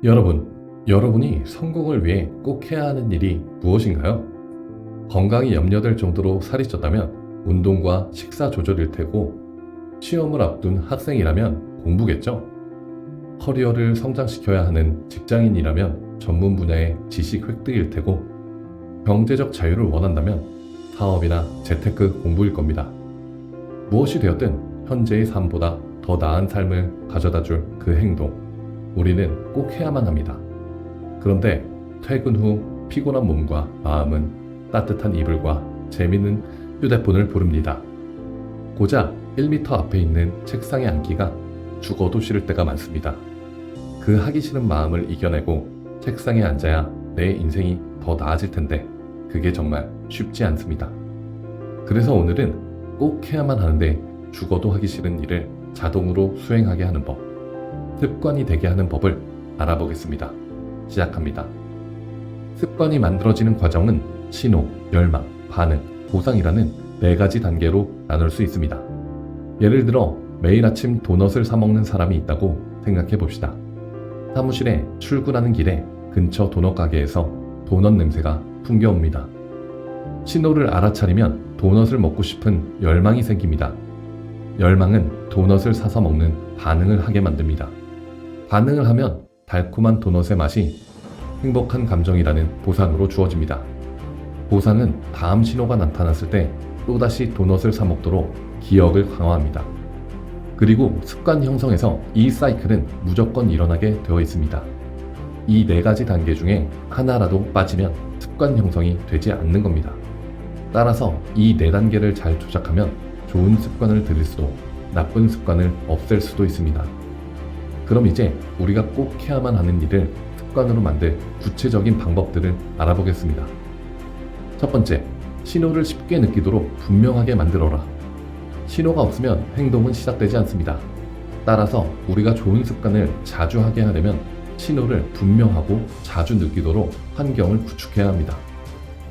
여러분이 성공을 위해 꼭 해야 하는 일이 무엇인가요? 건강이 염려될 정도로 살이 쪘다면 운동과 식사 조절일 테고, 시험을 앞둔 학생이라면 공부겠죠? 커리어를 성장시켜야 하는 직장인이라면 전문 분야의 지식 획득일 테고, 경제적 자유를 원한다면 사업이나 재테크 공부일 겁니다. 무엇이 되었든 현재의 삶보다 더 나은 삶을 가져다 줄 그 행동, 우리는 꼭 해야만 합니다. 그런데 퇴근 후 피곤한 몸과 마음은 따뜻한 이불과 재미있는 휴대폰을 부릅니다. 고작 1m 앞에 있는 책상에 앉기가 죽어도 싫을 때가 많습니다. 그 하기 싫은 마음을 이겨내고 책상에 앉아야 내 인생이 더 나아질 텐데 그게 정말 쉽지 않습니다. 그래서 오늘은 꼭 해야만 하는데 죽어도 하기 싫은 일을 자동으로 수행하게 하는 법, 습관이 되게 하는 법을 알아보겠습니다. 시작합니다. 습관이 만들어지는 과정은 신호, 열망, 반응, 보상이라는 4가지 단계로 나눌 수 있습니다. 예를 들어 매일 아침 도넛을 사 먹는 사람이 있다고 생각해 봅시다. 사무실에 출근하는 길에 근처 도넛 가게에서 도넛 냄새가 풍겨옵니다. 신호를 알아차리면 도넛을 먹고 싶은 열망이 생깁니다. 열망은 도넛을 사서 먹는 반응을 하게 만듭니다. 반응을 하면 달콤한 도넛의 맛이 행복한 감정이라는 보상으로 주어집니다. 보상은 다음 신호가 나타났을 때 또다시 도넛을 사 먹도록 기억을 강화합니다. 그리고 습관 형성에서 이 사이클은 무조건 일어나게 되어 있습니다. 이 4가지 단계 중에 하나라도 빠지면 습관 형성이 되지 않는 겁니다. 따라서 이 4단계를 잘 조작하면 좋은 습관을 들일 수도 나쁜 습관을 없앨 수도 있습니다. 그럼 이제 우리가 꼭 해야만 하는 일을 습관으로 만들 구체적인 방법들을 알아보겠습니다. 첫 번째, 신호를 쉽게 느끼도록 분명하게 만들어라. 신호가 없으면 행동은 시작되지 않습니다. 따라서 우리가 좋은 습관을 자주 하게 하려면 신호를 분명하고 자주 느끼도록 환경을 구축해야 합니다.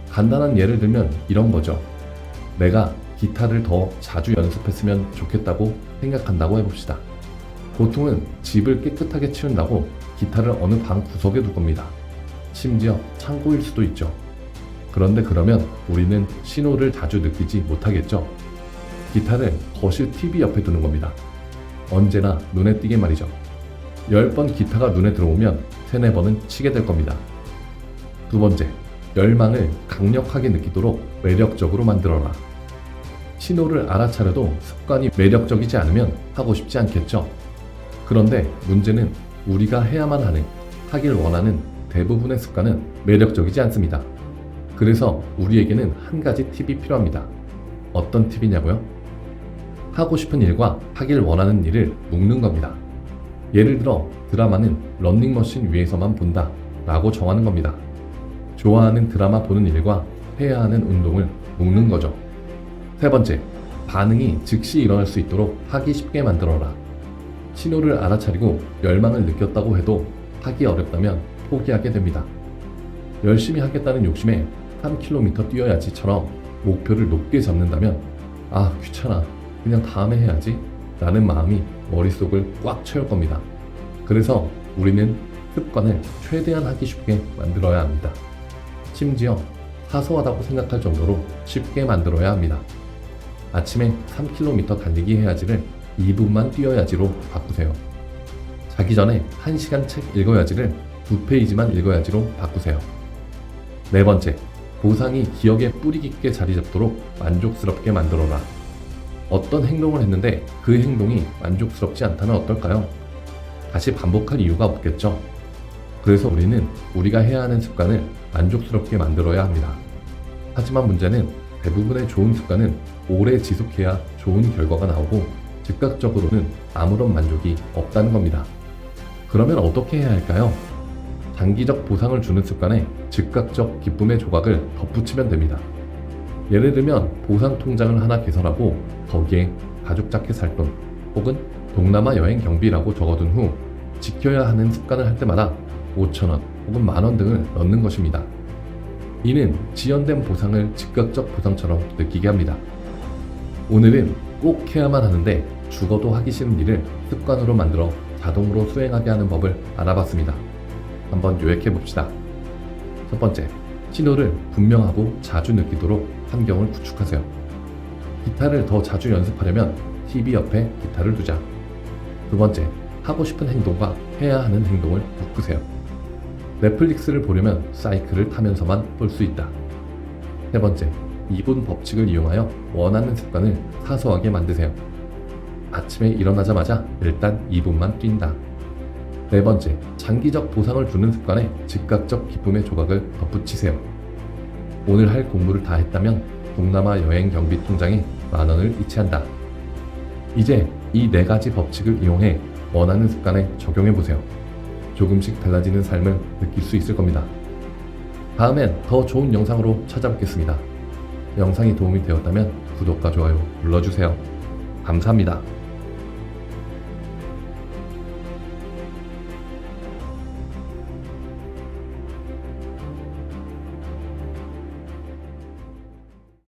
간단한 예를 들면 이런 거죠. 내가 기타를 더 자주 연습했으면 좋겠다고 생각한다고 해봅시다. 보통은 집을 깨끗하게 치운다고 기타를 어느 방 구석에 둘 겁니다. 심지어 창고일 수도 있죠. 그런데 그러면 우리는 신호를 자주 느끼지 못하겠죠. 기타를 거실 TV 옆에 두는 겁니다. 언제나 눈에 띄게 말이죠. 10번 기타가 눈에 들어오면 3-4번은 치게 될 겁니다. 두 번째, 열망을 강력하게 느끼도록 매력적으로 만들어라. 신호를 알아차려도 습관이 매력적이지 않으면 하고 싶지 않겠죠. 그런데 문제는 우리가 해야만 하는, 하길 원하는 대부분의 습관은 매력적이지 않습니다. 그래서 우리에게는 한 가지 팁이 필요합니다. 어떤 팁이냐고요? 하고 싶은 일과 하길 원하는 일을 묶는 겁니다. 예를 들어 드라마는 러닝머신 위에서만 본다 라고 정하는 겁니다. 좋아하는 드라마 보는 일과 해야 하는 운동을 묶는 거죠. 세 번째, 반응이 즉시 일어날 수 있도록 하기 쉽게 만들어라. 신호를 알아차리고 열망을 느꼈다고 해도 하기 어렵다면 포기하게 됩니다. 열심히 하겠다는 욕심에 3km 뛰어야지처럼 목표를 높게 잡는다면 아, 귀찮아, 그냥 다음에 해야지 라는 마음이 머릿속을 꽉 채울 겁니다. 그래서 우리는 습관을 최대한 하기 쉽게 만들어야 합니다. 심지어 사소하다고 생각할 정도로 쉽게 만들어야 합니다. 아침에 3km 달리기 해야지를 2분만 뛰어야지로 바꾸세요. 자기 전에 1시간 책 읽어야지를 2페이지만 읽어야지로 바꾸세요. 네 번째, 보상이 기억에 뿌리 깊게 자리 잡도록 만족스럽게 만들어라. 어떤 행동을 했는데 그 행동이 만족스럽지 않다면 어떨까요? 다시 반복할 이유가 없겠죠. 그래서 우리는 우리가 해야 하는 습관을 만족스럽게 만들어야 합니다. 하지만 문제는 대부분의 좋은 습관은 오래 지속해야 좋은 결과가 나오고 즉각적으로는 아무런 만족이 없다는 겁니다. 그러면 어떻게 해야 할까요? 장기적 보상을 주는 습관에 즉각적 기쁨의 조각을 덧붙이면 됩니다. 예를 들면 보상 통장을 하나 개설하고 거기에 가죽 자켓 살 돈 혹은 동남아 여행 경비라고 적어둔 후 지켜야 하는 습관을 할 때마다 5,000원 혹은 만원 등을 넣는 것입니다. 이는 지연된 보상을 즉각적 보상처럼 느끼게 합니다. 오늘은 꼭 해야만 하는데 죽어도 하기 싫은 일을 습관으로 만들어 자동으로 수행하게 하는 법을 알아봤습니다. 한번 요약해 봅시다. 첫 번째, 신호를 분명하고 자주 느끼도록 환경을 구축하세요. 기타를 더 자주 연습하려면 TV 옆에 기타를 두자. 두 번째, 하고 싶은 행동과 해야 하는 행동을 묶으세요. 넷플릭스를 보려면 사이클을 타면서만 볼 수 있다. 세 번째, 2분 법칙을 이용하여 원하는 습관을 사소하게 만드세요. 아침에 일어나자마자 일단 2분만 뛴다. 네 번째, 장기적 보상을 주는 습관에 즉각적 기쁨의 조각을 덧붙이세요. 오늘 할 공부를 다 했다면 동남아 여행 경비 통장에 10,000원을 이체한다. 이제 이 4가지 법칙을 이용해 원하는 습관에 적용해보세요. 조금씩 달라지는 삶을 느낄 수 있을 겁니다. 다음엔 더 좋은 영상으로 찾아뵙겠습니다. 영상이 도움이 되었다면 구독과 좋아요 눌러주세요. 감사합니다.